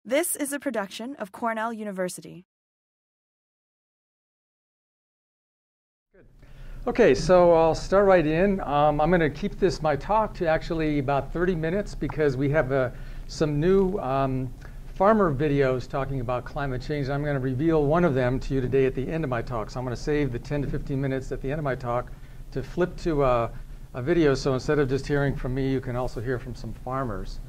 This is a production of Cornell University. Okay, so I'll start right in. I'm going to keep my talk to actually about 30 minutes because we have some new farmer videos talking about climate change. I'm going to reveal one of them to you today at the end of my talk. So I'm going to save the 10 to 15 minutes at the end of my talk to flip to a video. So instead of just hearing from me, you can also hear from some farmers.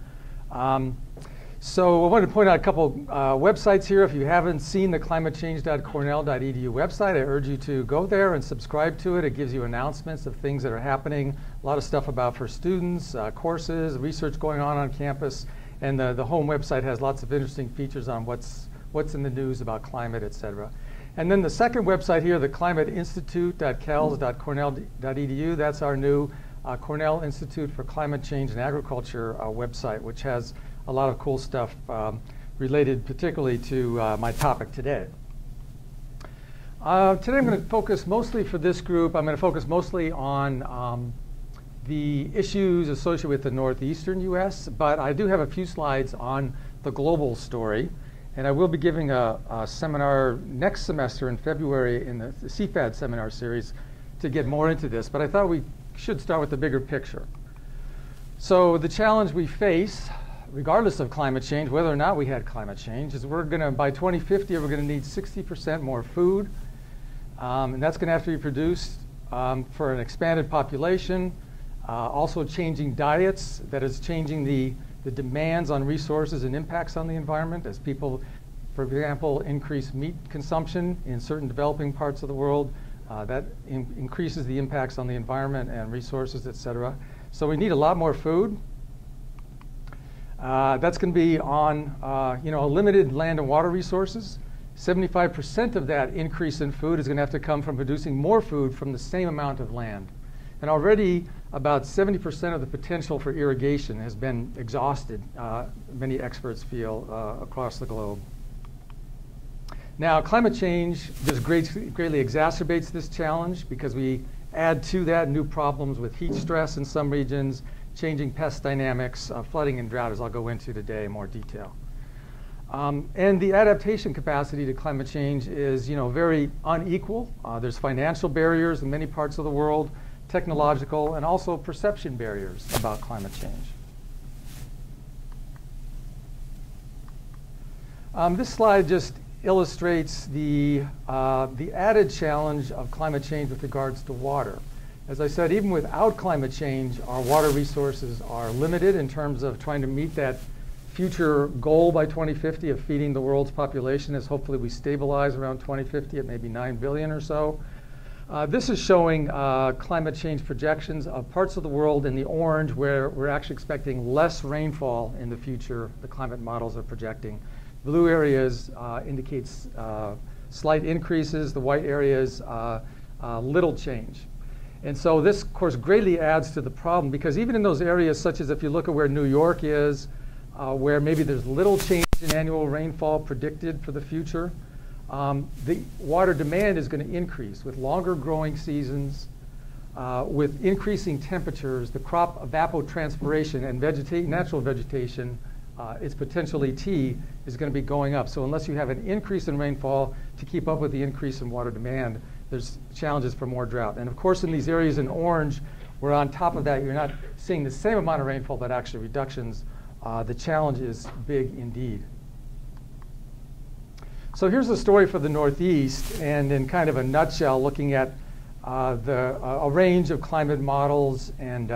So I wanted to point out a couple websites here. If you haven't seen the climatechange.cornell.edu website, I urge you to go there and subscribe to it. It gives you announcements of things that are happening, a lot of stuff about for students, courses, research going on campus, and the home website has lots of interesting features on what's in the news about climate, et cetera. And then the second website here, the climateinstitute.cals.cornell.edu, that's our new Cornell Institute for Climate Change and Agriculture website, which has a lot of cool stuff related particularly to my topic today. Today I'm going to focus mostly for this group, I'm going to focus mostly on the issues associated with the northeastern US, but I do have a few slides on the global story. And I will be giving a seminar next semester in February in the CFAD seminar series to get more into this, but I thought we should start with the bigger picture. So the challenge we face, regardless of climate change, whether or not we had climate change, is we're going to, by 2050, we're going to need 60% more food. And that's going to have to be produced for an expanded population. Also changing diets, that is changing the demands on resources and impacts on the environment as people, for example, increase meat consumption in certain developing parts of the world. That increases the impacts on the environment and resources, et cetera. So we need a lot more food. That's going to be on limited land and water resources. 75% of that increase in food is going to have to come from producing more food from the same amount of land. And already about 70% of the potential for irrigation has been exhausted, many experts feel, across the globe. Now, climate change just greatly exacerbates this challenge because we add to that new problems with heat stress in some regions, changing pest dynamics, flooding and drought, as I'll go into today in more detail. And the adaptation capacity to climate change is very unequal. There's financial barriers in many parts of the world, technological, and also perception barriers about climate change. This slide just illustrates the added challenge of climate change with regards to water. As I said, even without climate change, our water resources are limited in terms of trying to meet that future goal by 2050 of feeding the world's population, as hopefully we stabilize around 2050 at maybe 9 billion or so. This is showing climate change projections of parts of the world in the orange where we're actually expecting less rainfall in the future. The climate models are projecting. Blue areas indicates slight increases. The white areas, little change. And so this, of course, greatly adds to the problem because even in those areas, such as if you look at where New York is, where maybe there's little change in annual rainfall predicted for the future, the water demand is going to increase with longer growing seasons, with increasing temperatures. The crop evapotranspiration and natural vegetation, its potential ET, is going to be going up. So unless you have an increase in rainfall to keep up with the increase in water demand, there's challenges for more drought. And of course, in these areas in orange, where on top of that, you're not seeing the same amount of rainfall, but actually reductions, the challenge is big indeed. So here's the story for the Northeast, and in kind of a nutshell, looking at a range of climate models and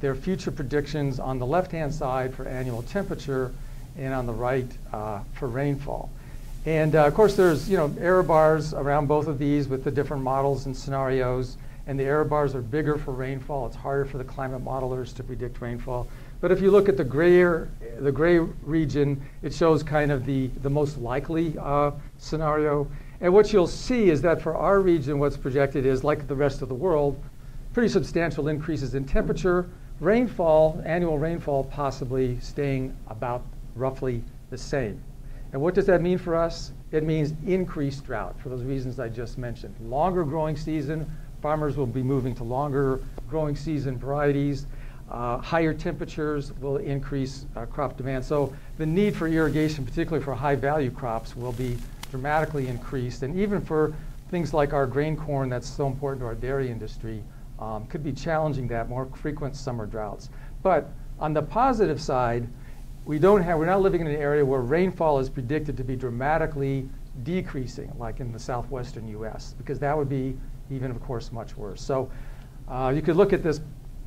their future predictions on the left-hand side for annual temperature and on the right for rainfall. And of course, there's error bars around both of these with the different models and scenarios. And the error bars are bigger for rainfall. It's harder for the climate modelers to predict rainfall. But if you look at the gray region, it shows kind of the most likely scenario. And what you'll see is that for our region, what's projected is, like the rest of the world, pretty substantial increases in temperature, rainfall, annual rainfall possibly staying about roughly the same. And what does that mean for us? It means increased drought for those reasons I just mentioned. Longer growing season, farmers will be moving to longer growing season varieties. Higher temperatures will increase crop demand. So the need for irrigation, particularly for high-value crops, will be dramatically increased. And even for things like our grain corn that's so important to our dairy industry, could be challenging that more frequent summer droughts. But on the positive side, we're not living in an area where rainfall is predicted to be dramatically decreasing, like in the southwestern U.S., because that would be even, of course, much worse. So you could look at this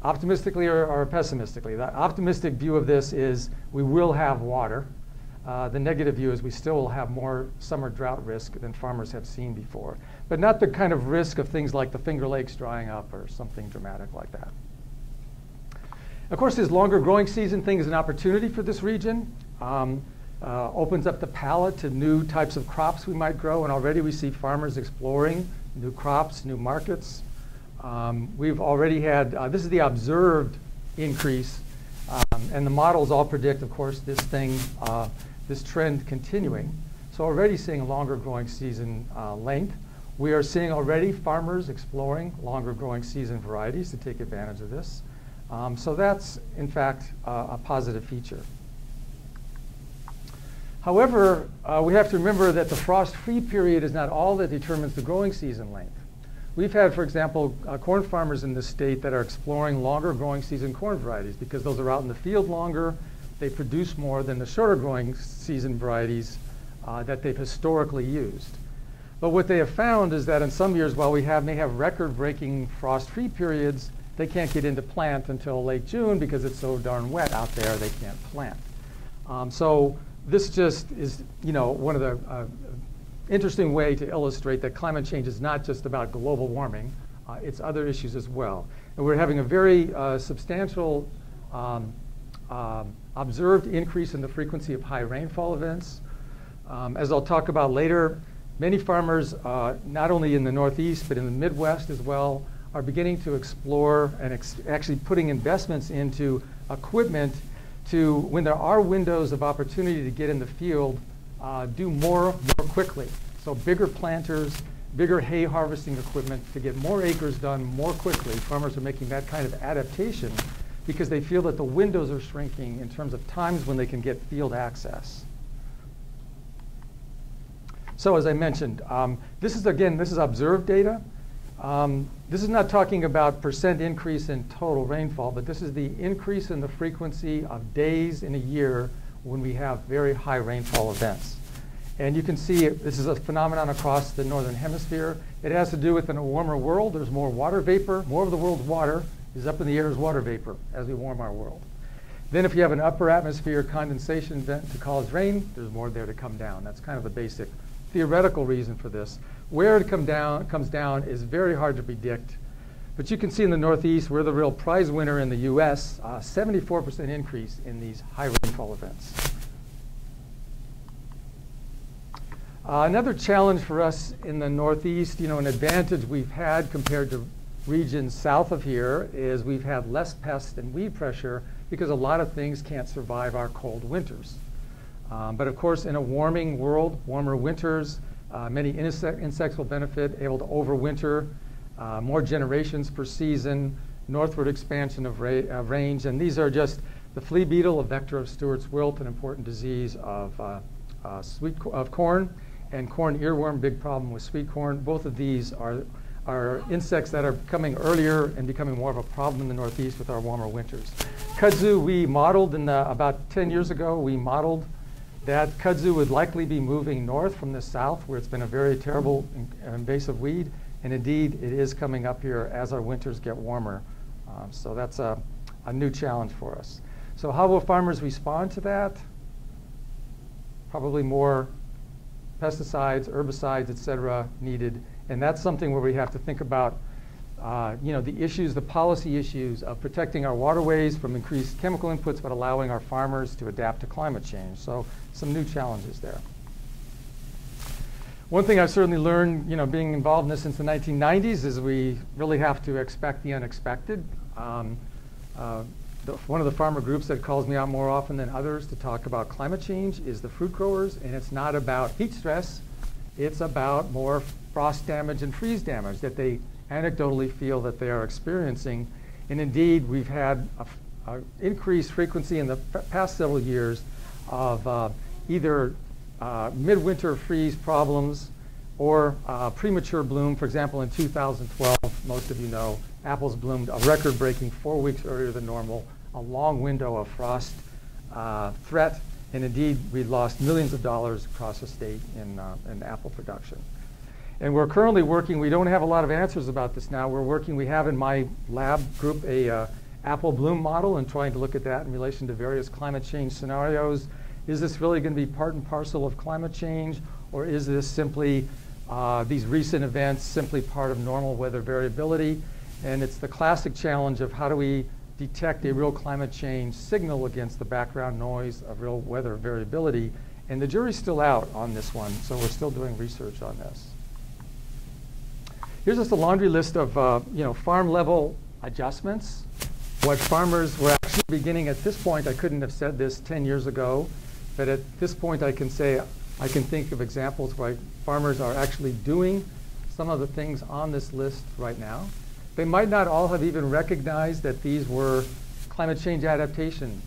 optimistically or pessimistically. The optimistic view of this is we will have water. The negative view is we still will have more summer drought risk than farmers have seen before, but not the kind of risk of things like the Finger Lakes drying up or something dramatic like that. Of course, this longer growing season thing is an opportunity for this region. Opens up the palette to new types of crops we might grow, and already we see farmers exploring new crops, new markets. We've already had, this is the observed increase, and the models all predict, of course, this trend continuing. So already seeing a longer growing season length. We are seeing already farmers exploring longer growing season varieties to take advantage of this. So that's, in fact, a positive feature. However, we have to remember that the frost-free period is not all that determines the growing season length. We've had, for example, corn farmers in this state that are exploring longer growing season corn varieties because those are out in the field longer. They produce more than the shorter growing season varieties that they've historically used. But what they have found is that in some years, while we may have record-breaking frost-free periods, they can't get into plant until late June because it's so darn wet out there they can't plant. So this just is, one of the interesting way to illustrate that climate change is not just about global warming, it's other issues as well. And we're having a very substantial observed increase in the frequency of high rainfall events. As I'll talk about later, many farmers, not only in the Northeast, but in the Midwest as well, are beginning to explore and actually putting investments into equipment to, when there are windows of opportunity to get in the field, do more quickly. So bigger planters, bigger hay harvesting equipment to get more acres done more quickly. Farmers are making that kind of adaptation because they feel that the windows are shrinking in terms of times when they can get field access. So as I mentioned, this is observed data. This is not talking about percent increase in total rainfall, but this is the increase in the frequency of days in a year when we have very high rainfall events. And you can see this is a phenomenon across the northern hemisphere. It has to do with in a warmer world, there's more water vapor. More of the world's water is up in the air as water vapor as we warm our world. Then if you have an upper atmosphere condensation event to cause rain, there's more there to come down. That's kind of the basic theoretical reason for this. Where it comes down is very hard to predict. But you can see in the Northeast, we're the real prize winner in the US, 74% increase in these high rainfall events. Another challenge for us in the Northeast, an advantage we've had compared to regions south of here is we've had less pest and weed pressure because a lot of things can't survive our cold winters. But of course, in a warming world, warmer winters, many insects will benefit, able to overwinter, more generations per season, northward expansion of range, and these are just the flea beetle, a vector of Stewart's wilt, an important disease of corn, and corn earworm, big problem with sweet corn. Both of these are insects that are coming earlier and becoming more of a problem in the Northeast with our warmer winters. Kudzu, we modeled about 10 years ago, we modeled that kudzu would likely be moving north from the south, where it's been a very terrible invasive weed, and indeed it is coming up here as our winters get warmer. So that's a new challenge for us. So how will farmers respond to that? Probably more pesticides, herbicides, et cetera, needed, and that's something where we have to think about the issues, the policy issues of protecting our waterways from increased chemical inputs, but allowing our farmers to adapt to climate change. So some new challenges there. One thing I've certainly learned, being involved in this since the 1990s, is we really have to expect the unexpected. One of the farmer groups that calls me out more often than others to talk about climate change is the fruit growers, and it's not about heat stress, it's about more frost damage and freeze damage that they anecdotally feel that they are experiencing. And indeed, we've had increased frequency in the past several years of either midwinter freeze problems or premature bloom. For example, in 2012, most of you know, apples bloomed a record-breaking 4 weeks earlier than normal, a long window of frost threat, and indeed we lost millions of dollars across the state in apple production. And we're currently working, we don't have a lot of answers about this now, we have in my lab group a apple bloom model and trying to look at that in relation to various climate change scenarios. Is this really going to be part and parcel of climate change, or is this simply these recent events simply part of normal weather variability? And it's the classic challenge of how do we detect a real climate change signal against the background noise of real weather variability. And the jury's still out on this one, so we're still doing research on this. Here's just a laundry list of farm level adjustments. What farmers were actually beginning at this point, I couldn't have said this 10 years ago, but at this point I can say, I can think of examples where farmers are actually doing some of the things on this list right now. They might not all have even recognized that these were climate change adaptation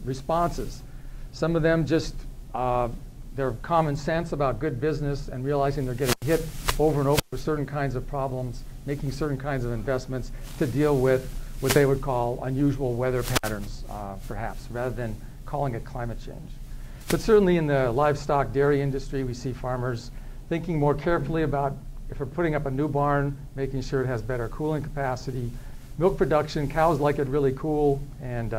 responses. Some of them just, their common sense about good business and realizing they're getting hit over and over with certain kinds of problems, making certain kinds of investments to deal with what they would call unusual weather patterns, perhaps, rather than calling it climate change. But certainly in the livestock dairy industry, we see farmers thinking more carefully about if we're putting up a new barn, making sure it has better cooling capacity. Milk production, cows like it really cool, and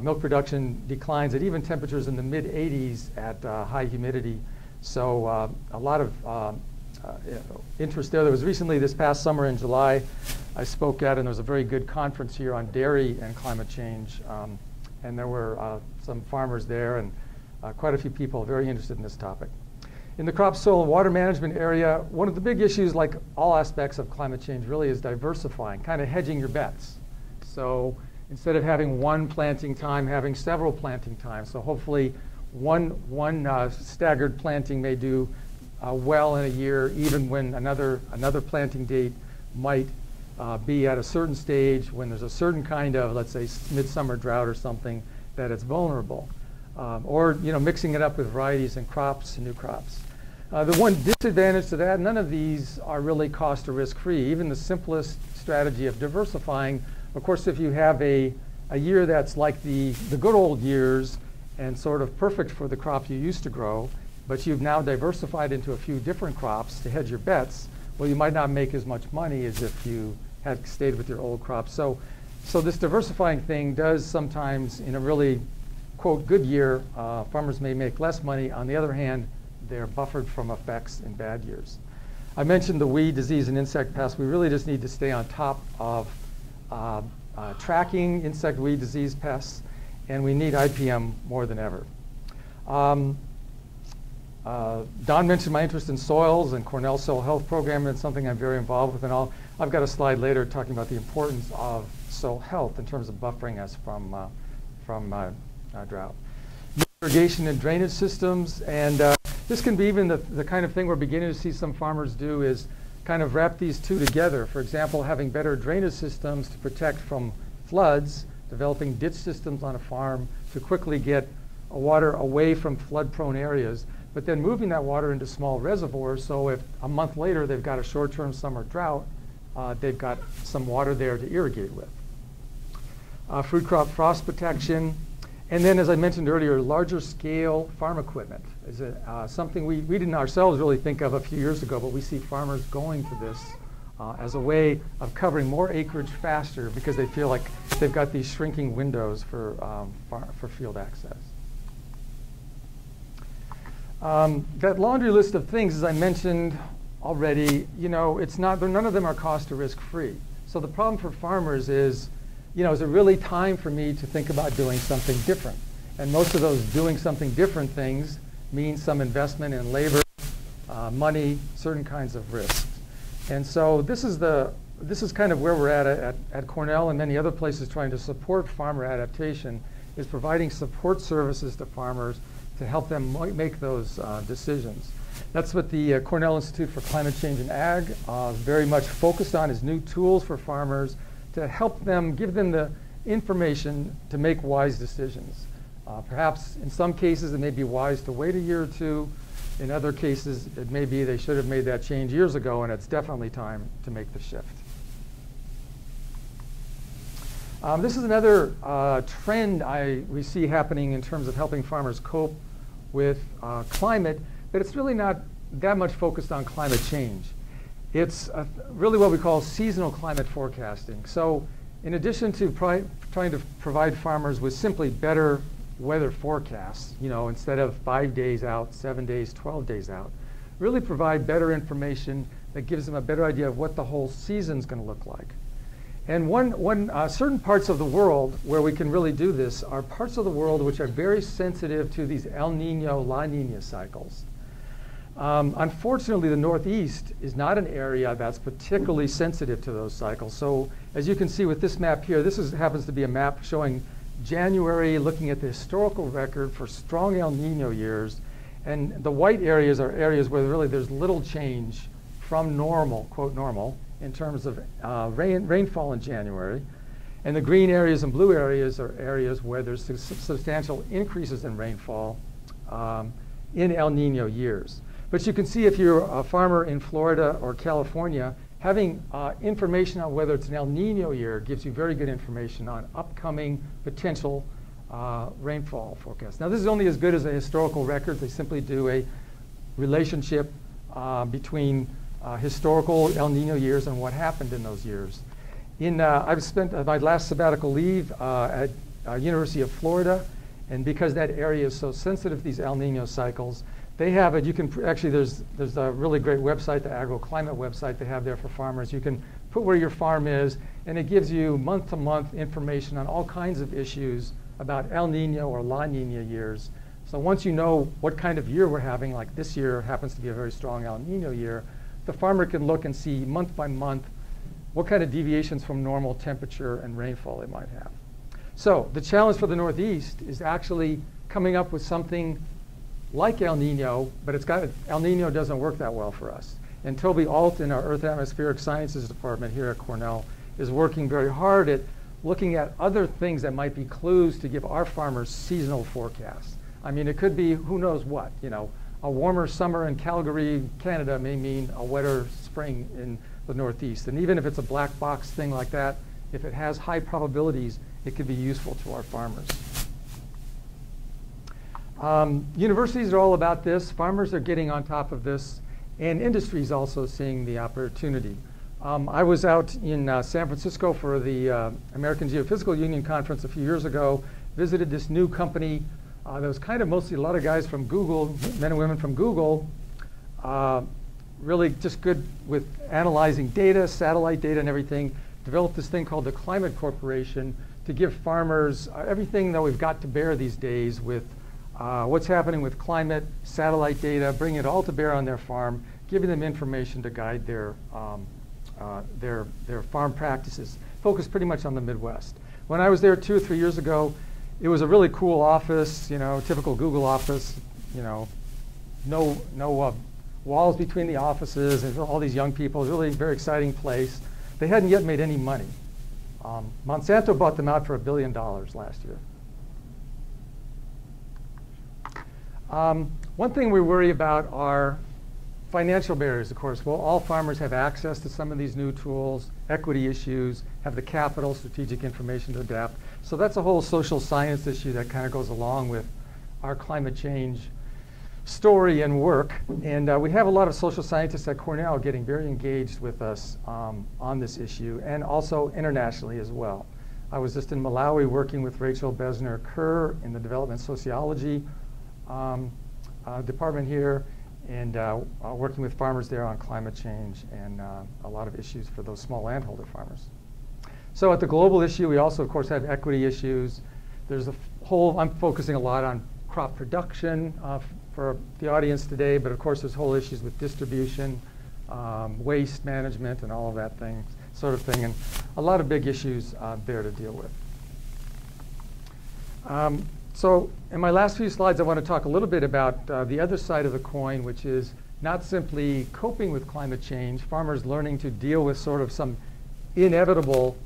milk production declines at even temperatures in the mid-80s at high humidity. So a lot of interest there. There was recently, this past summer in July, I spoke at, and there was a very good conference here on dairy and climate change. And there were some farmers there and quite a few people very interested in this topic. In the crop, soil, and water management area, one of the big issues, like all aspects of climate change, really is diversifying, kind of hedging your bets. So instead of having one planting time, having several planting times. So hopefully one staggered planting may do well in a year, even when another planting date might be at a certain stage when there's a certain kind of, let's say, midsummer drought or something that it's vulnerable. Or mixing it up with varieties and crops and new crops. The one disadvantage to that, none of these are really cost or risk free. Even the simplest strategy of diversifying, of course, if you have a year that's like the good old years and sort of perfect for the crop you used to grow, but you've now diversified into a few different crops to hedge your bets, well, you might not make as much money as if you had stayed with your old crops. So this diversifying thing does sometimes, in a really, quote, good year, farmers may make less money. On the other hand, they're buffered from effects in bad years. I mentioned the weed, disease, and insect pests. We really just need to stay on top of tracking insect, weed, disease, pests, and we need IPM more than ever. Don mentioned my interest in soils and Cornell Soil Health Program, and it's something I'm very involved with. And I've got a slide later talking about the importance of soil health in terms of buffering us from drought. Irrigation and drainage systems, and this can be even the kind of thing we're beginning to see some farmers do is kind of wrap these two together. For example, having better drainage systems to protect from floods, developing ditch systems on a farm to quickly get water away from flood-prone areas, but then moving that water into small reservoirs, so if a month later they've got a short-term summer drought, they've got some water there to irrigate with. Fruit crop frost protection, and then, as I mentioned earlier, larger scale farm equipment is something we didn't ourselves really think of a few years ago, but we see farmers going to this as a way of covering more acreage faster because they feel like they've got these shrinking windows for field access. That laundry list of things, as I mentioned already, none of them are cost or risk free. So the problem for farmers is, is it really time for me to think about doing something different? And most of those doing something different things mean some investment in labor, money, certain kinds of risks. And so this is kind of where we're at Cornell and many other places trying to support farmer adaptation, is providing support services to farmers to help them make those decisions. That's what the Cornell Institute for Climate Change and Ag is very much focused on, is new tools for farmers to help them, give them the information to make wise decisions. Perhaps in some cases it may be wise to wait a year or two. In other cases, it may be they should have made that change years ago, and it's definitely time to make the shift. This is another trend we see happening in terms of helping farmers cope with climate, but it's really not that much focused on climate change. It's really what we call seasonal climate forecasting. So in addition to trying to provide farmers with simply better weather forecasts, instead of 5 days out, 7 days, 12 days out, really provide better information that gives them a better idea of what the whole season's going to look like. And certain parts of the world where we can really do this are parts of the world which are very sensitive to these El Nino, La Nina cycles. Unfortunately, the Northeast is not an area that's particularly sensitive to those cycles. So as you can see with this map here, this happens to be a map showing January, looking at the historical record for strong El Nino years. And the white areas are areas where really there's little change from normal, quote normal, in terms of rainfall in January. And the green areas and blue areas are areas where there's substantial increases in rainfall in El Nino years. But you can see if you're a farmer in Florida or California, having information on whether it's an El Nino year gives you very good information on upcoming potential rainfall forecasts. Now, this is only as good as a historical record. They simply do a relationship between historical El Nino years and what happened in those years. I've spent my last sabbatical leave at University of Florida, and because that area is so sensitive to these El Nino cycles, they have it. You can actually there's a really great website, the agroclimate website they have there for farmers. You can put where your farm is, and it gives you month-to-month information on all kinds of issues about El Nino or La Nina years. So once you know what kind of year we're having, like this year happens to be a very strong El Nino year, the farmer can look and see month by month what kind of deviations from normal temperature and rainfall they might have. So the challenge for the Northeast is actually coming up with something like El Nino, but El Nino doesn't work that well for us. And Toby Alt in our Earth Atmospheric Sciences department here at Cornell is working very hard at looking at other things that might be clues to give our farmers seasonal forecasts. I mean, it could be who knows what, a warmer summer in Calgary, Canada may mean a wetter spring in the Northeast. And even if it's a black box thing like that, if it has high probabilities, it could be useful to our farmers. Universities are all about this. Farmers are getting on top of this, and industry is also seeing the opportunity. I was out in San Francisco for the American Geophysical Union conference a few years ago, visited this new company that was kind of mostly a lot of guys from Google, men and women from Google, really just good with analyzing data, satellite data and everything, developed this thing called the Climate Corporation to give farmers everything that we've got to bear these days with what's happening with climate, satellite data, bringing it all to bear on their farm, giving them information to guide their farm practices, focused pretty much on the Midwest. When I was there 2 or 3 years ago, it was a really cool office, typical Google office, no walls between the offices, and all these young people. It was really a very exciting place. They hadn't yet made any money. Monsanto bought them out for $1 billion last year. One thing we worry about are financial barriers, of course. Well, all farmers have access to some of these new tools, equity issues, have the capital, strategic information to adapt. So that's a whole social science issue that kind of goes along with our climate change story and work. And we have a lot of social scientists at Cornell getting very engaged with us on this issue, and also internationally as well. I was just in Malawi working with Rachel Besner-Kerr in the development sociology department here, and working with farmers there on climate change and a lot of issues for those small landholder farmers. So at the global issue, we also, of course, have equity issues. There's a whole, I'm focusing a lot on crop production for the audience today, but of course there's whole issues with distribution, waste management, and all of that sort of thing, and a lot of big issues there to deal with. So in my last few slides, I want to talk a little bit about the other side of the coin, which is not simply coping with climate change, farmers learning to deal with sort of some inevitable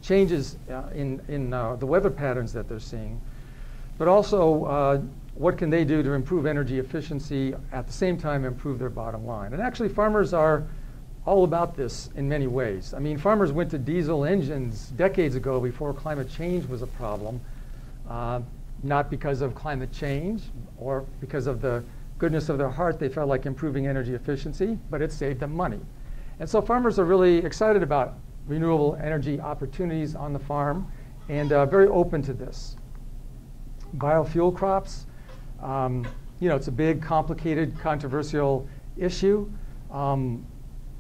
changes in the weather patterns that they're seeing, but also what can they do to improve energy efficiency, at the same time improve their bottom line. And actually farmers are all about this in many ways. I mean, farmers went to diesel engines decades ago before climate change was a problem, not because of climate change or because of the goodness of their heart. They felt like improving energy efficiency, but it saved them money. And so farmers are really excited about renewable energy opportunities on the farm and very open to this. Biofuel crops, it's a big, complicated, controversial issue.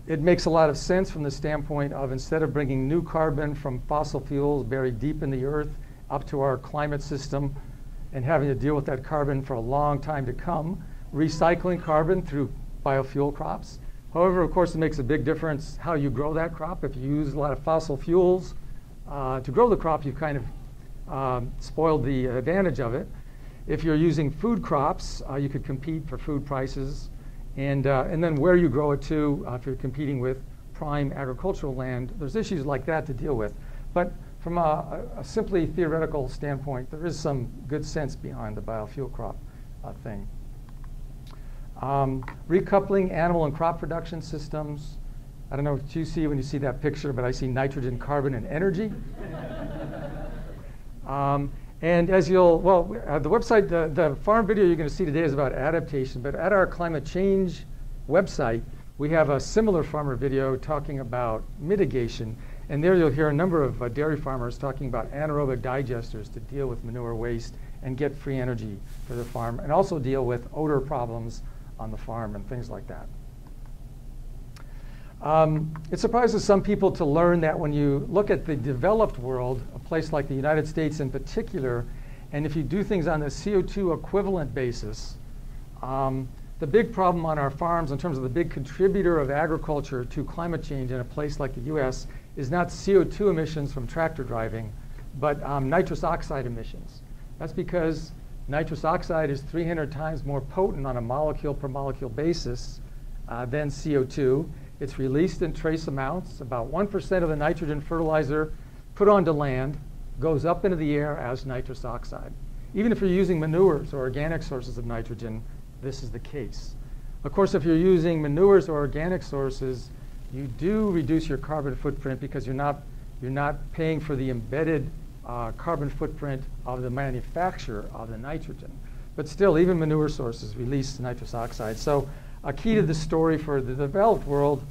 It makes a lot of sense from the standpoint of, instead of bringing new carbon from fossil fuels buried deep in the earth up to our climate system and having to deal with that carbon for a long time to come, recycling carbon through biofuel crops. However, of course, it makes a big difference how you grow that crop. If you use a lot of fossil fuels to grow the crop, you've kind of spoiled the advantage of it. If you're using food crops, you could compete for food prices. And then where you grow it to, if you're competing with prime agricultural land, there's issues like that to deal with. But from a simply theoretical standpoint, there is some good sense behind the biofuel crop thing. Recoupling animal and crop production systems. I don't know what you see when you see that picture, but I see nitrogen, carbon, and energy. And as the website, the farm video you're going to see today is about adaptation, but at our climate change website, we have a similar farmer video talking about mitigation. And there you'll hear a number of dairy farmers talking about anaerobic digesters to deal with manure waste and get free energy for the farm, and also deal with odor problems on the farm and things like that. It surprises some people to learn that when you look at the developed world, a place like the United States in particular, and if you do things on the CO2 equivalent basis, the big problem on our farms in terms of the big contributor of agriculture to climate change in a place like the US is not CO2 emissions from tractor driving, but nitrous oxide emissions. That's because nitrous oxide is 300 times more potent on a molecule per molecule basis than CO2. It's released in trace amounts. About 1% of the nitrogen fertilizer put onto land goes up into the air as nitrous oxide. Even if you're using manures or organic sources of nitrogen, this is the case. Of course, if you're using manures or organic sources, you do reduce your carbon footprint because you're not paying for the embedded carbon footprint of the manufacture of the nitrogen. But still, even manure sources release nitrous oxide. So a key to the story for the developed world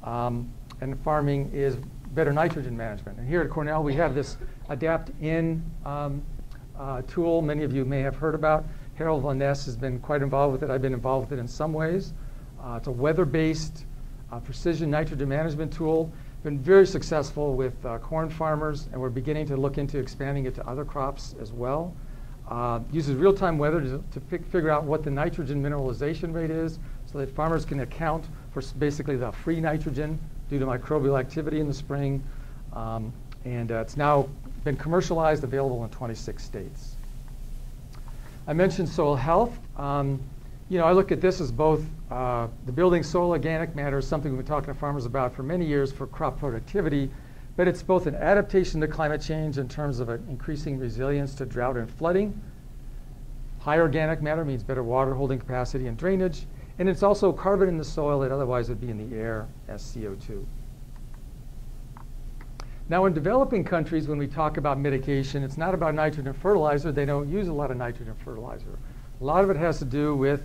and farming is better nitrogen management. And here at Cornell, we have this Adapt-In tool many of you may have heard about. Harold Van Ness has been quite involved with it. I've been involved with it in some ways. It's a weather-based precision nitrogen management tool. Been very successful with corn farmers, and we're beginning to look into expanding it to other crops as well. Uses real-time weather to figure out what the nitrogen mineralization rate is so that farmers can account for basically the free nitrogen due to microbial activity in the spring. And it's now been commercialized, available in 26 states. I mentioned soil health. I look at this as both the building soil organic matter is something we've been talking to farmers about for many years for crop productivity, but it's both an adaptation to climate change in terms of increasing resilience to drought and flooding. High organic matter means better water holding capacity and drainage, and it's also carbon in the soil that otherwise would be in the air as CO2. Now, in developing countries, when we talk about mitigation, it's not about nitrogen fertilizer. They don't use a lot of nitrogen fertilizer. A lot of it has to do with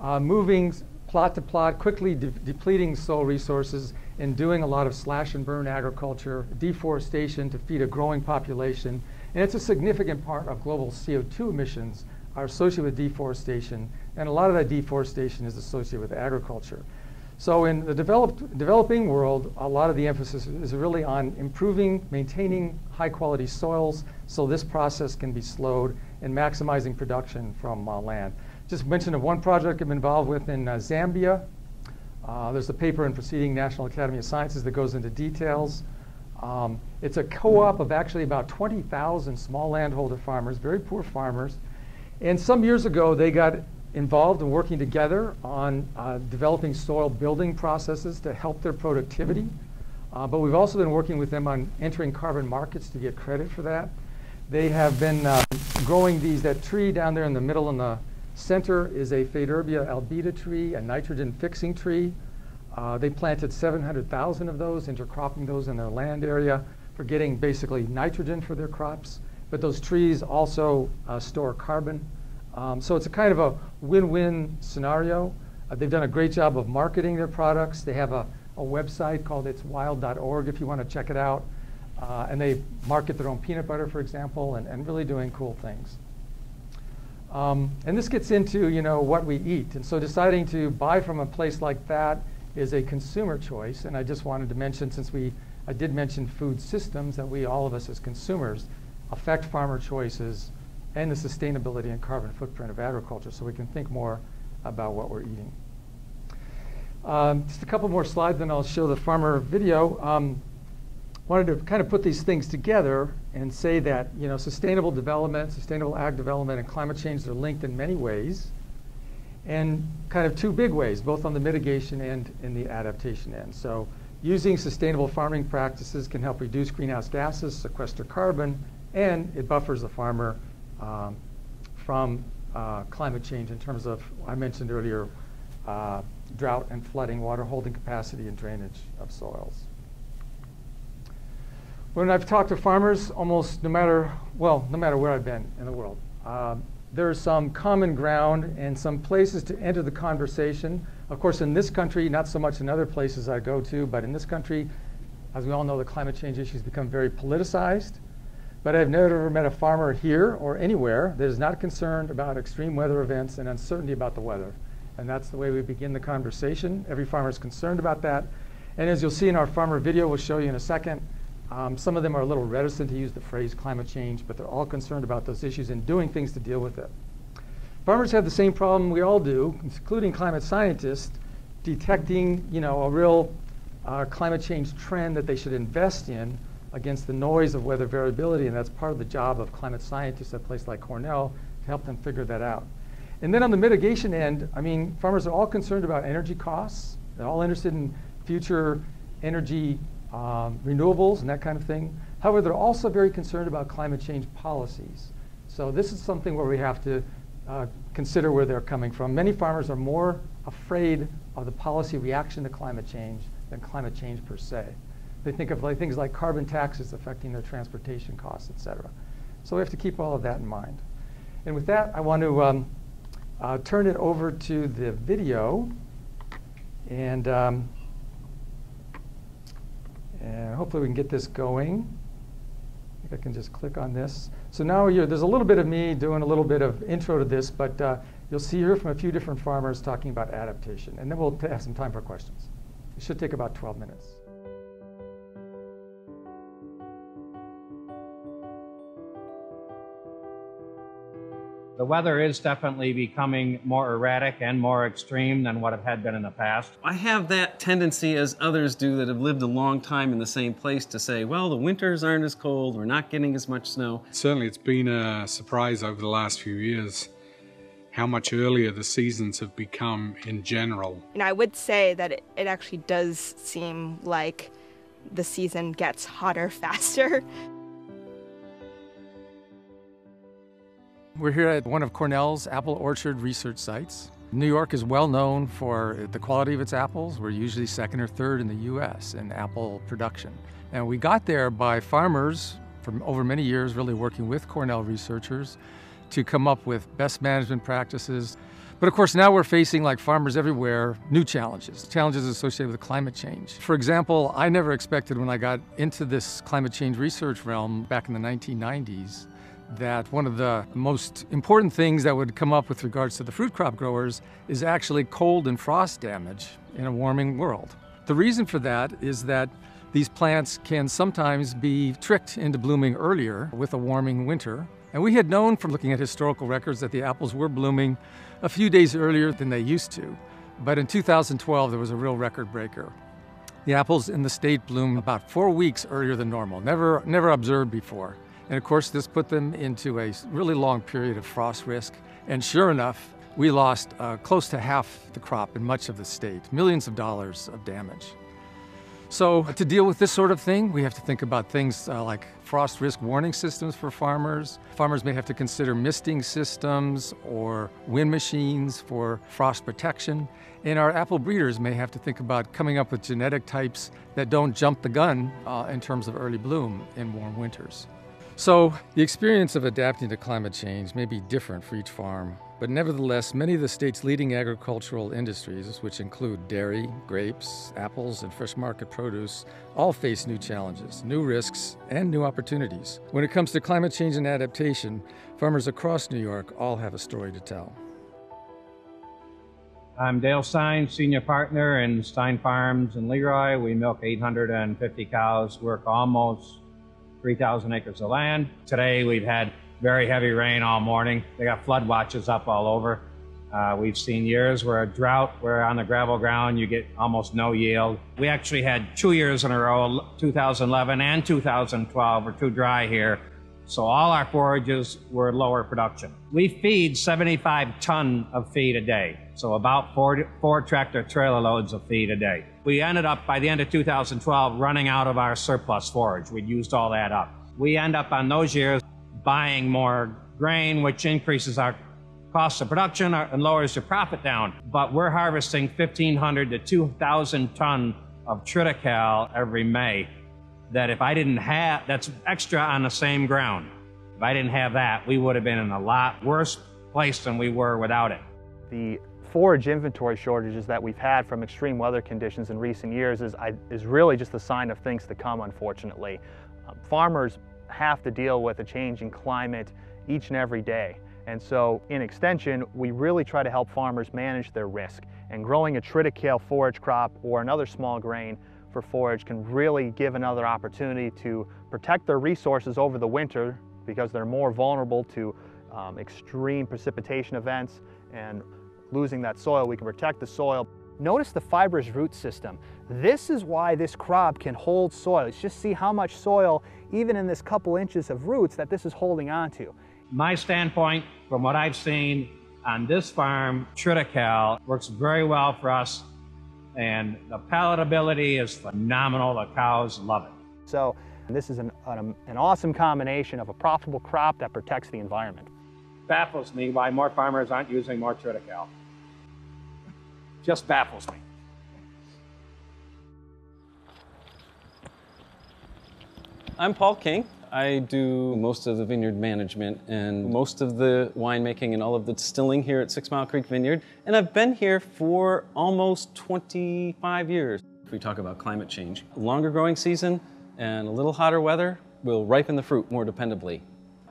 moving plot to plot, quickly depleting soil resources, and doing a lot of slash and burn agriculture, deforestation to feed a growing population. And it's a significant part of global CO2 emissions are associated with deforestation, and a lot of that deforestation is associated with agriculture. So in the developing world, a lot of the emphasis is really on improving, maintaining high quality soils so this process can be slowed and maximizing production from land. Just mention of one project I'm involved with in Zambia. There's a paper in Proceeding National Academy of Sciences that goes into details. It's a co-op of actually about 20,000 small landholder farmers, very poor farmers. And some years ago, they got involved in working together on developing soil building processes to help their productivity. But we've also been working with them on entering carbon markets to get credit for that. They have been growing these. That tree down there in the middle in the center is a Faderbia albida tree, a nitrogen fixing tree. They planted 700,000 of those, intercropping those in their land area for getting basically nitrogen for their crops. But those trees also store carbon. So it's a kind of a win-win scenario. They've done a great job of marketing their products. They have a website called itswild.org if you want to check it out. And they market their own peanut butter, for example, and really doing cool things. And this gets into, what we eat. And so deciding to buy from a place like that is a consumer choice. And I just wanted to mention, since I did mention food systems, that all of us as consumers affect farmer choices and the sustainability and carbon footprint of agriculture, so we can think more about what we're eating. Just a couple more slides, then I'll show the farmer video. Wanted to kind of put these things together and say that sustainable development, sustainable ag development, and climate change are linked in many ways, and kind of two big ways, both on the mitigation and in the adaptation end. So using sustainable farming practices can help reduce greenhouse gases, sequester carbon, and it buffers the farmer from climate change in terms of, I mentioned earlier, drought and flooding, water holding capacity, and drainage of soils. When I've talked to farmers, almost no matter where I've been in the world, there's some common ground and some places to enter the conversation. Of course, in this country, not so much in other places I go to, but in this country, as we all know, the climate change issues become very politicized. But I've never met a farmer here or anywhere that is not concerned about extreme weather events and uncertainty about the weather. And that's the way we begin the conversation. Every farmer is concerned about that. And as you'll see in our farmer video, we'll show you in a second, some of them are a little reticent to use the phrase climate change, but they're all concerned about those issues and doing things to deal with it. Farmers have the same problem we all do, including climate scientists, detecting a real climate change trend that they should invest in against the noise of weather variability, and that's part of the job of climate scientists at a place like Cornell to help them figure that out. And then on the mitigation end, farmers are all concerned about energy costs. They're all interested in future energy renewables and that kind of thing. However, they're also very concerned about climate change policies. So this is something where we have to consider where they're coming from. Many farmers are more afraid of the policy reaction to climate change than climate change per se. They think of things like carbon taxes affecting their transportation costs, et cetera. So we have to keep all of that in mind. And with that, I want to turn it over to the video, and hopefully we can get this going. I think I can just click on this. So now there's a little bit of me doing a little bit of intro to this, but you'll hear from a few different farmers talking about adaptation, and then we'll have some time for questions. It should take about 12 minutes. The weather is definitely becoming more erratic and more extreme than what it had been in the past. I have that tendency, as others do that have lived a long time in the same place, to say, well, the winters aren't as cold, we're not getting as much snow. Certainly it's been a surprise over the last few years how much earlier the seasons have become in general. And I would say that it actually does seem like the season gets hotter faster. We're here at one of Cornell's apple orchard research sites. New York is well known for the quality of its apples. We're usually second or third in the US in apple production. And we got there by farmers from over many years really working with Cornell researchers to come up with best management practices. But of course now we're facing, like farmers everywhere, new challenges associated with climate change. For example, I never expected when I got into this climate change research realm back in the 1990s that one of the most important things that would come up with regards to the fruit crop growers is actually cold and frost damage in a warming world. The reason for that is that these plants can sometimes be tricked into blooming earlier with a warming winter. And we had known from looking at historical records that the apples were blooming a few days earlier than they used to. But in 2012, there was a real record breaker. The apples in the state bloomed about 4 weeks earlier than normal, never observed before. And of course, this put them into a really long period of frost risk. And sure enough, we lost close to half the crop in much of the state, millions of dollars of damage. So to deal with this sort of thing, we have to think about things like frost risk warning systems for farmers. Farmers may have to consider misting systems or wind machines for frost protection. And our apple breeders may have to think about coming up with genetic types that don't jump the gun in terms of early bloom in warm winters. So the experience of adapting to climate change may be different for each farm, but nevertheless, many of the state's leading agricultural industries, which include dairy, grapes, apples, and fresh market produce, all face new challenges, new risks, and new opportunities. When it comes to climate change and adaptation, farmers across New York all have a story to tell. I'm Dale Stein, senior partner in Stein Farms in Leroy. We milk 850 cows, work almost 3,000 acres of land. Today we've had very heavy rain all morning. They got flood watches up all over. We've seen years where a drought, where on the gravel ground you get almost no yield. We actually had 2 years in a row, 2011 and 2012 were too dry here. So all our forages were lower production. We feed 75 ton of feed a day. So about four tractor trailer loads of feed a day. We ended up, by the end of 2012, running out of our surplus forage. We'd used all that up. We end up on those years buying more grain, which increases our cost of production and lowers your profit down. But we're harvesting 1,500 to 2,000 ton of triticale every May. That if I didn't have, that's extra on the same ground. If I didn't have that, we would have been in a lot worse place than we were without it. The forage inventory shortages that we've had from extreme weather conditions in recent years is really just a sign of things to come, unfortunately. Farmers have to deal with a changing climate each and every day. And so in extension, we really try to help farmers manage their risk. And growing a triticale forage crop or another small grain for forage can really give another opportunity to protect their resources over the winter because they're more vulnerable to extreme precipitation events, and losing that soil, we can protect the soil. Notice the fibrous root system. This is why this crop can hold soil. Just see how much soil, even in this couple inches of roots, that this is holding on to. My standpoint, from what I've seen on this farm, triticale works very well for us, and the palatability is phenomenal. The cows love it. So this is an awesome combination of a profitable crop that protects the environment. Baffles me why more farmers aren't using more triticale. Just baffles me. I'm Paul King. I do most of the vineyard management and most of the winemaking and all of the distilling here at 6 Mile Creek Vineyard. And I've been here for almost 25 years. If we talk about climate change, a longer growing season and a little hotter weather will ripen the fruit more dependably.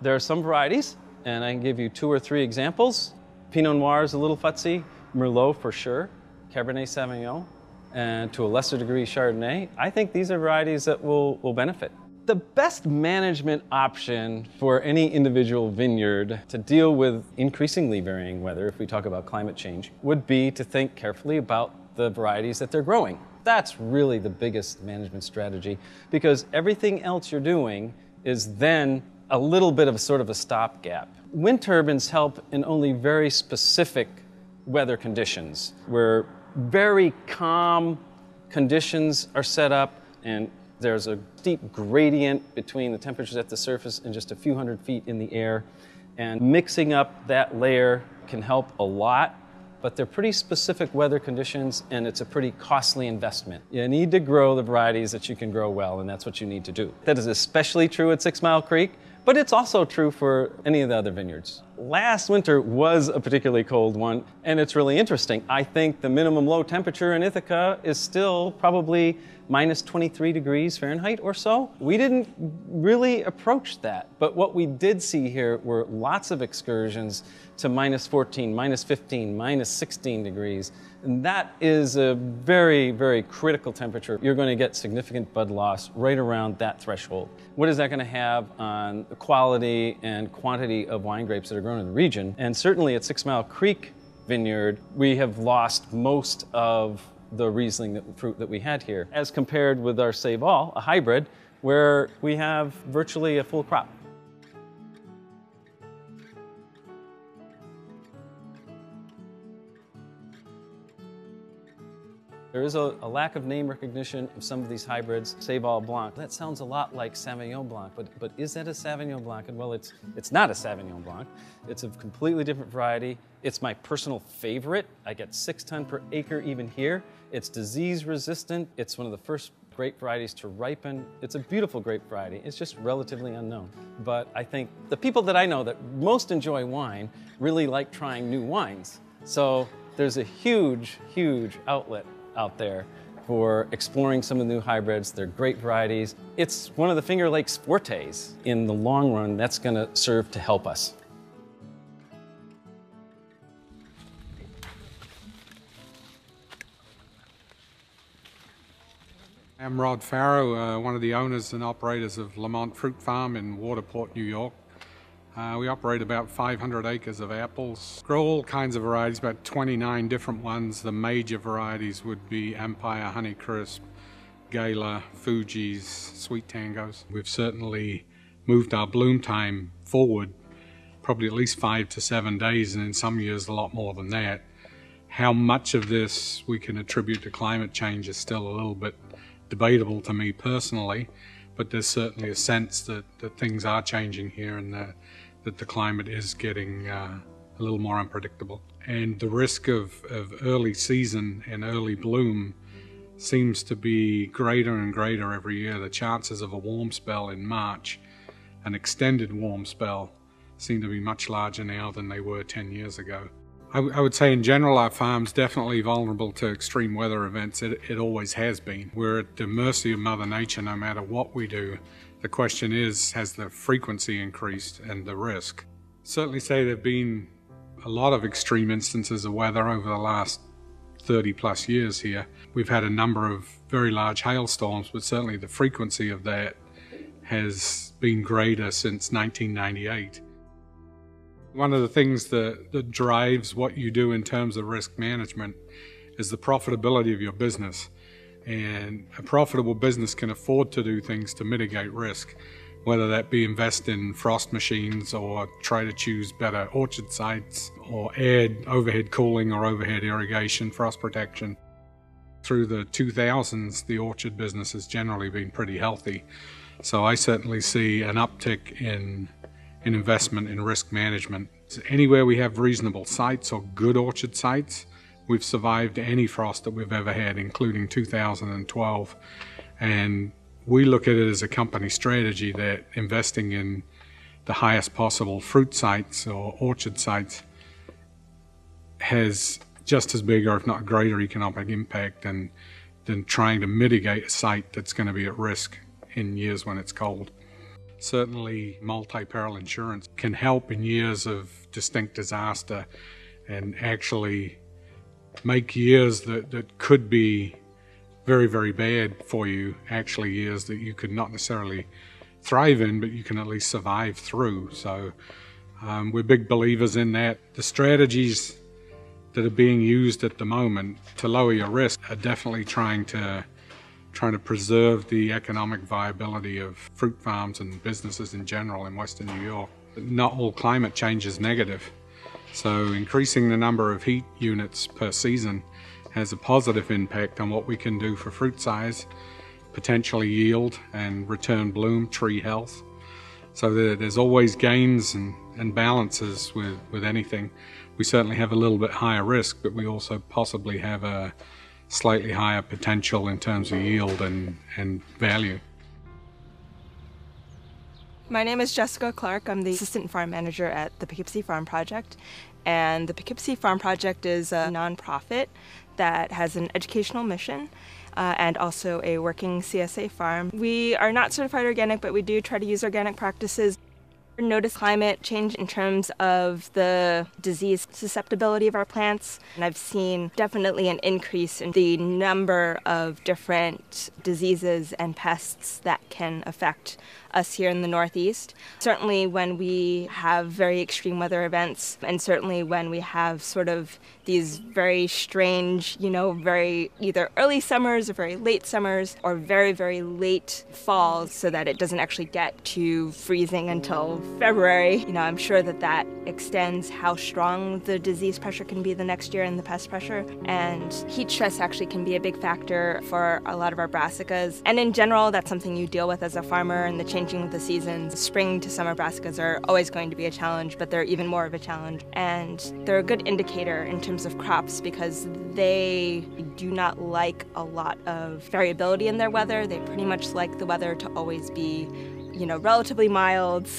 There are some varieties, and I can give you 2 or 3 examples. Pinot Noir is a little futzy, Merlot for sure, Cabernet Sauvignon, and to a lesser degree Chardonnay. I think these are varieties that will benefit. The best management option for any individual vineyard to deal with increasingly varying weather, if we talk about climate change, would be to think carefully about the varieties that they're growing. That's really the biggest management strategy, because everything else you're doing is then a little bit of sort of a stopgap. Wind turbines help in only very specific weather conditions, where very calm conditions are set up and there's a steep gradient between the temperatures at the surface and just a few hundred feet in the air. And mixing up that layer can help a lot, but they're pretty specific weather conditions and it's a pretty costly investment. You need to grow the varieties that you can grow well, and that's what you need to do. That is especially true at 6 Mile Creek, but it's also true for any of the other vineyards. Last winter was a particularly cold one, and it's really interesting. I think the minimum low temperature in Ithaca is still probably minus 23 degrees Fahrenheit or so. We didn't really approach that, but what we did see here were lots of excursions to minus 14, minus 15, minus 16 degrees. And that is a very, very critical temperature. You're going to get significant bud loss right around that threshold. What is that going to have on the quality and quantity of wine grapes that are grown in the region? And certainly at 6 Mile Creek Vineyard, we have lost most of the Riesling fruit that we had here, as compared with our Save-All, a hybrid, where we have virtually a full crop. There is a lack of name recognition of some of these hybrids. Seyval Blanc, that sounds a lot like Sauvignon Blanc, but is that a Sauvignon Blanc? And well, it's not a Sauvignon Blanc. It's a completely different variety. It's my personal favorite. I get 6 tons per acre even here. It's disease resistant. It's one of the first grape varieties to ripen. It's a beautiful grape variety. It's just relatively unknown. But I think the people that I know that most enjoy wine really like trying new wines. So there's a huge, huge outlet out there for exploring some of the new hybrids. They're great varieties. It's one of the Finger Lakes fortes. In the long run, that's going to serve to help us. I'm Rod Pharaoh, one of the owners and operators of Lamont Fruit Farm in Waterport, New York. We operate about 500 acres of apples. Grow all kinds of varieties, about 29 different ones. The major varieties would be Empire, Honeycrisp, Gala, Fuji's, Sweet Tangos. We've certainly moved our bloom time forward, probably at least 5 to 7 days, and in some years a lot more than that. How much of this we can attribute to climate change is still a little bit debatable to me personally, but there's certainly a sense that things are changing here and that the climate is getting a little more unpredictable. And the risk of early season and early bloom seems to be greater and greater every year. The chances of a warm spell in March, an extended warm spell, seem to be much larger now than they were 10 years ago. I would say in general our farm's definitely vulnerable to extreme weather events. It always has been. We're at the mercy of Mother Nature no matter what we do. The question is, has the frequency increased and the risk? Certainly say there have been a lot of extreme instances of weather over the last 30 plus years here. We've had a number of very large hailstorms, but certainly the frequency of that has been greater since 1998. One of the things that drives what you do in terms of risk management is the profitability of your business. And a profitable business can afford to do things to mitigate risk, whether that be invest in frost machines or try to choose better orchard sites or add overhead cooling or overhead irrigation, frost protection. Through the 2000s, the orchard business has generally been pretty healthy. So I certainly see an uptick in investment in risk management. Anywhere we have reasonable sites or good orchard sites, we've survived any frost that we've ever had, including 2012. And we look at it as a company strategy that investing in the highest possible fruit sites or orchard sites has just as big or if not greater economic impact than trying to mitigate a site that's going to be at risk in years when it's cold. Certainly multi-peril insurance can help in years of distinct disaster and actually make years that could be very, very bad for you, actually years that you could not necessarily thrive in, but you can at least survive through. So we're big believers in that. The strategies that are being used at the moment to lower your risk are definitely trying to preserve the economic viability of fruit farms and businesses in general in Western New York. Not all climate change is negative. So increasing the number of heat units per season has a positive impact on what we can do for fruit size, potentially yield and return bloom, tree health. So there's always gains and balances with anything. We certainly have a little bit higher risk, but we also possibly have a slightly higher potential in terms of yield and value. My name is Jessica Clark. I'm the Assistant Farm Manager at the Poughkeepsie Farm Project. And the Poughkeepsie Farm Project is a nonprofit that has an educational mission and also a working CSA farm. We are not certified organic, but we do try to use organic practices. Notice climate change in terms of the disease susceptibility of our plants. And I've seen definitely an increase in the number of different diseases and pests that can affect us here in the Northeast. Certainly when we have very extreme weather events, and certainly when we have sort of these very strange, very either early summers or very late summers or very, very late falls, so that it doesn't actually get to freezing until February. I'm sure that extends how strong the disease pressure can be the next year and the pest pressure. And heat stress actually can be a big factor for a lot of our brassicas. And in general, that's something you deal with as a farmer, and the changing of the seasons. Spring to summer brassicas are always going to be a challenge, but they're even more of a challenge. And they're a good indicator in terms of crops because they do not like a lot of variability in their weather. They pretty much like the weather to always be, relatively mild,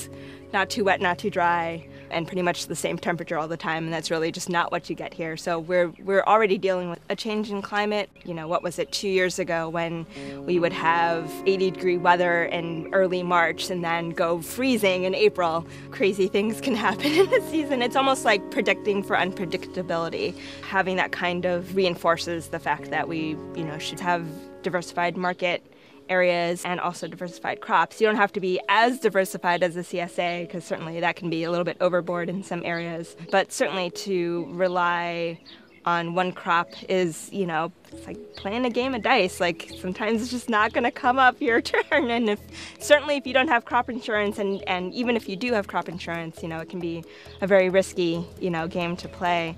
not too wet, not too dry, and pretty much the same temperature all the time, and that's really just not what you get here. So we're already dealing with a change in climate. What was it, 2 years ago when we would have 80-degree weather in early March and then go freezing in April. Crazy things can happen in the season. It's almost like predicting for unpredictability. Having that kind of reinforces the fact that we, should have diversified market areas and also diversified crops. You don't have to be as diversified as the CSA because certainly that can be a little bit overboard in some areas. But certainly to rely on one crop is, it's like playing a game of dice. Like sometimes it's just not going to come up your turn. And certainly if you don't have crop insurance and even if you do have crop insurance, it can be a very risky, game to play.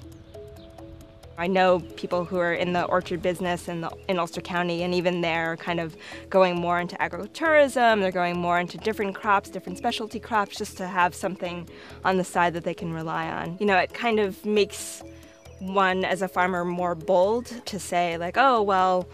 I know people who are in the orchard business in Ulster County, and even they're kind of going more into agritourism. They're going more into different crops, different specialty crops, just to have something on the side that they can rely on. It kind of makes one as a farmer more bold to say like, oh, well,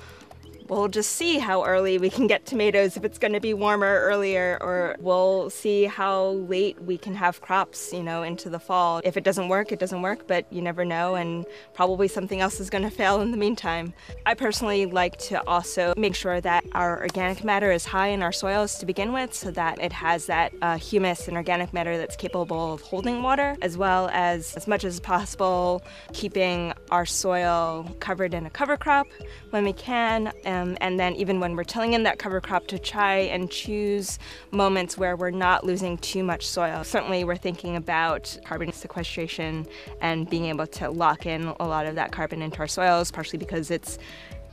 we'll just see how early we can get tomatoes if it's going to be warmer earlier, or we'll see how late we can have crops, into the fall. If it doesn't work, it doesn't work, but you never know, and probably something else is going to fail in the meantime. I personally like to also make sure that our organic matter is high in our soils to begin with, so that it has that humus and organic matter that's capable of holding water, as well as much as possible, keeping our soil covered in a cover crop when we can. And then even when we're tilling in that cover crop, to try and choose moments where we're not losing too much soil. Certainly we're thinking about carbon sequestration and being able to lock in a lot of that carbon into our soils, partially because it's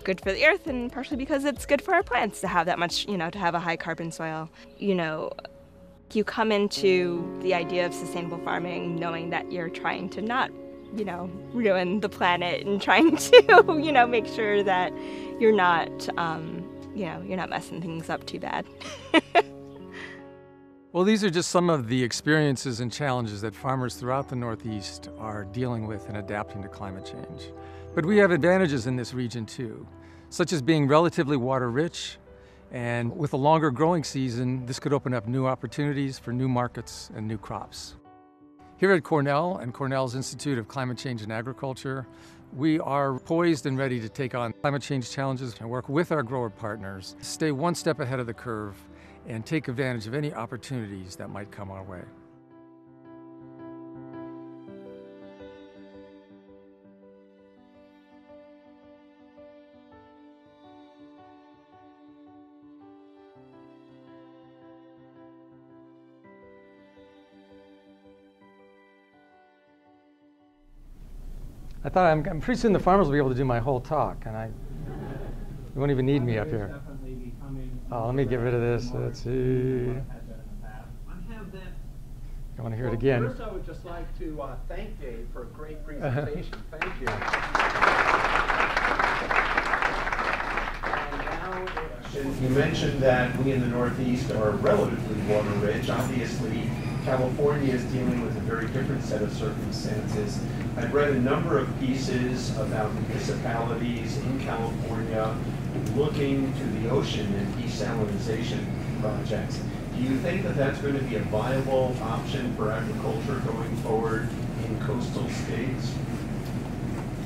good for the earth and partially because it's good for our plants to have that much, to have a high carbon soil. You come into the idea of sustainable farming knowing that you're trying to not ruin the planet and trying to, make sure that you're not, you're not messing things up too bad. Well, these are just some of the experiences and challenges that farmers throughout the Northeast are dealing with in adapting to climate change. But we have advantages in this region too, such as being relatively water-rich, and with a longer growing season, this could open up new opportunities for new markets and new crops. Here at Cornell and Cornell's Institute of Climate Change and Agriculture, we are poised and ready to take on climate change challenges and work with our grower partners, stay one step ahead of the curve, and take advantage of any opportunities that might come our way. I thought I'm pretty soon the farmers will be able to do my whole talk, and you won't even need me up here. Oh, let me get rid of this. Let's see. I want to hear it again. First, I would just like to thank Dave for a great presentation. Thank you. And you mentioned that we in the Northeast are relatively water rich. Obviously, California is dealing with a very different set of circumstances. I've read a number of pieces about municipalities in California looking to the ocean and desalinization projects. Do you think that that's going to be a viable option for agriculture going forward in coastal states?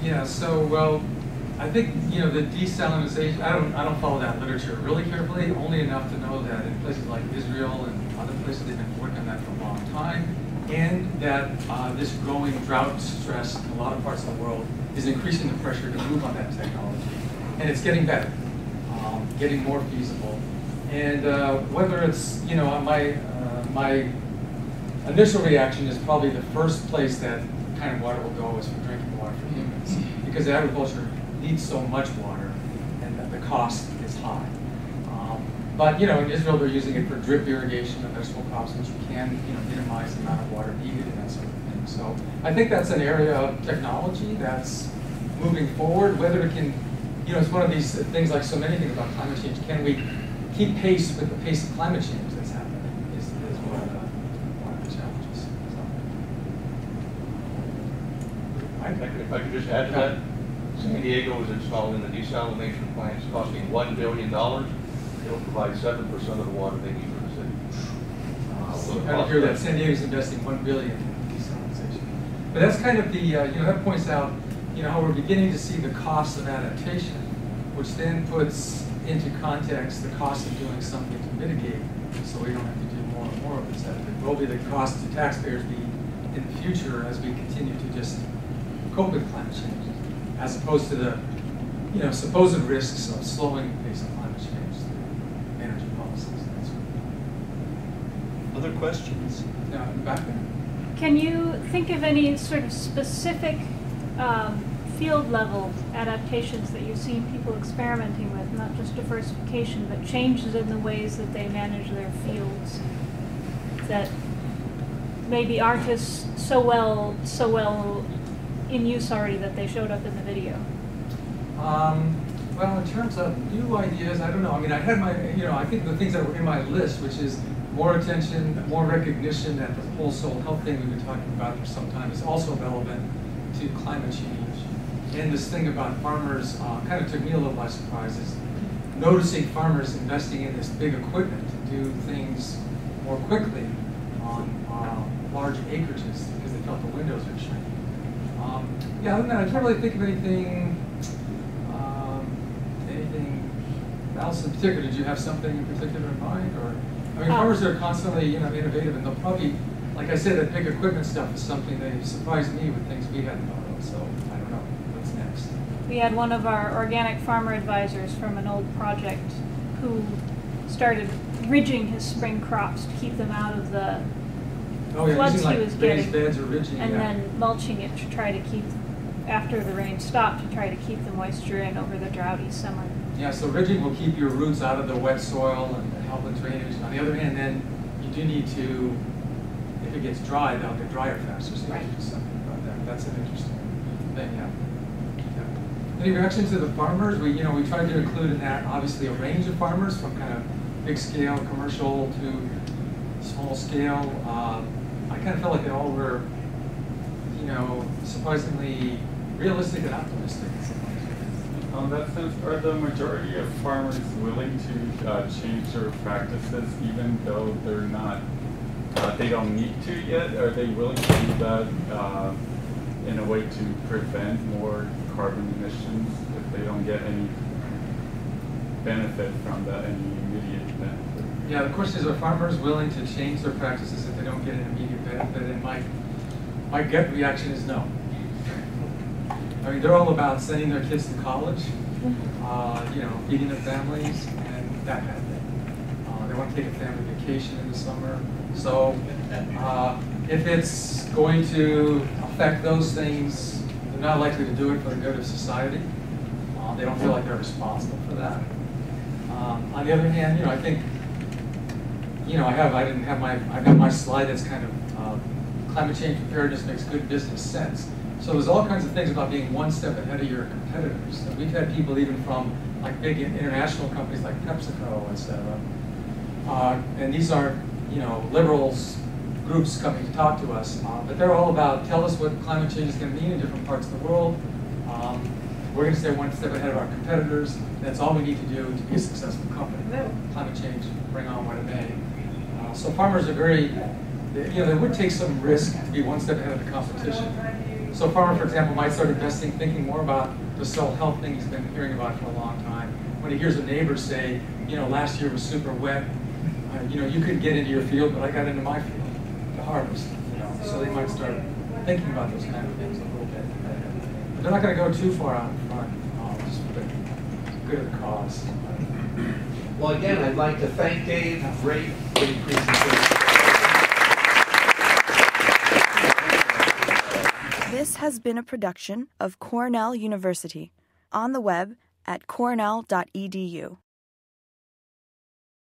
Yeah, well, I think, the desalinization, I don't follow that literature really carefully, only enough to know that in places like Israel and other places they've been working on that for a long time, and that this growing drought stress in a lot of parts of the world is increasing the pressure to move on that technology. And it's getting better, getting more feasible. And whether it's, you know, my initial reaction is probably the first place that kind of water will go is for drinking water for humans, because agriculture needs so much water, and that the cost is high. But you know, in Israel they're using it for drip irrigation of vegetable crops, which can, you know, minimize the amount of water needed and that sort of thing. So I think that's an area of technology that's moving forward. Whether it can, you know, it's one of these things like so many things about climate change. Can we keep pace with the pace of climate change that's happening? Is one of the challenges. If I could just add to that, San Diego is installing the desalination plants costing $1 billion. It'll provide 7% of the water they need for the city. I hear that San Diego's investing $1 billion in desalination. But that's kind of the, you know, that points out, you know, how we're beginning to see the cost of adaptation, which then puts into context the cost of doing something to mitigate, so we don't have to do more and more of this. What will be the cost to taxpayers be in the future as we continue to just cope with climate change, as opposed to the, you know, supposed risks of slowing the pace of climate change through energy policies. Other questions? Now, back there. Can you think of any sort of specific field level adaptations that you've seen people experimenting with, not just diversification, but changes in the ways that they manage their fields that maybe aren't as so well in use already that they showed up in the video? Well, in terms of new ideas, I don't know. I mean, I had my, you know, I think the things that were in my list, which is more attention, more recognition that the whole soil health thing we've been talking about for some time is also relevant to climate change. And this thing about farmers kind of took me a little by surprise, is noticing farmers investing in this big equipment to do things more quickly on large acreages because they felt the windows are shrinking. Yeah, other than that, I can't really think of anything else in particular. Did you have something in particular in mind? Or, I mean, farmers are constantly, you know, innovative, and they'll probably, like I said, that big equipment stuff is something they surprised me with things we hadn't thought of. So I don't know what's next. We had one of our organic farmer advisors from an old project who started ridging his spring crops to keep them out of the floods he was getting, beds or ridging, and then mulching it to try to keep, after the rain stopped, to try to keep the moisture in over the droughty summer. Yeah, so ridging will keep your roots out of the wet soil and help with drainage. On the other hand, then you do need to, if it gets dry, they'll get drier faster, so you have to do something about that. That's an interesting thing, yeah. Any reaction to the farmers? We tried to include in that, obviously, a range of farmers from kind of big scale, commercial, to small scale. I kind of felt like they all were, you know, surprisingly realistic and optimistic in some ways. On that sense, are the majority of farmers willing to change their practices even though they're not, they don't need to yet? Are they willing to do that in a way to prevent more carbon emissions if they don't get any benefit from that, any immediate benefit? Yeah, the question is, are farmers willing to change their practices if they don't get an immediate benefit? And my gut reaction is no. I mean, they're all about sending their kids to college, you know, feeding their families, and that kind of thing. They want to take a family vacation in the summer. So if it's going to affect those things, they're not likely to do it for the good of society. They don't feel like they're responsible for that. On the other hand, you know, I think, you know, I've got my slide that's kind of climate change preparedness makes good business sense. So there's all kinds of things about being one step ahead of your competitors. And we've had people even from like big international companies like PepsiCo, et cetera. And these aren't, you know, liberals groups coming to talk to us, but they're all about, tell us what climate change is going to mean in different parts of the world. We're going to stay one step ahead of our competitors. That's all we need to do to be a successful company. Climate change, bring on what it may. So farmers are very, you know, they would take some risk to be one step ahead of the competition. So a farmer, for example, might start investing, thinking more about the soil health thing he's been hearing about for a long time. When he hears a neighbor say, you know, last year was super wet, you know, you couldn't get into your field, but I got into my field to harvest. You know, so they might start thinking about those kind of things a little bit. But they're not going to go too far out in front, just for the good of the cause. Well, again, I'd like to thank Dave. Great presentation. This has been a production of Cornell University, on the web at cornell.edu.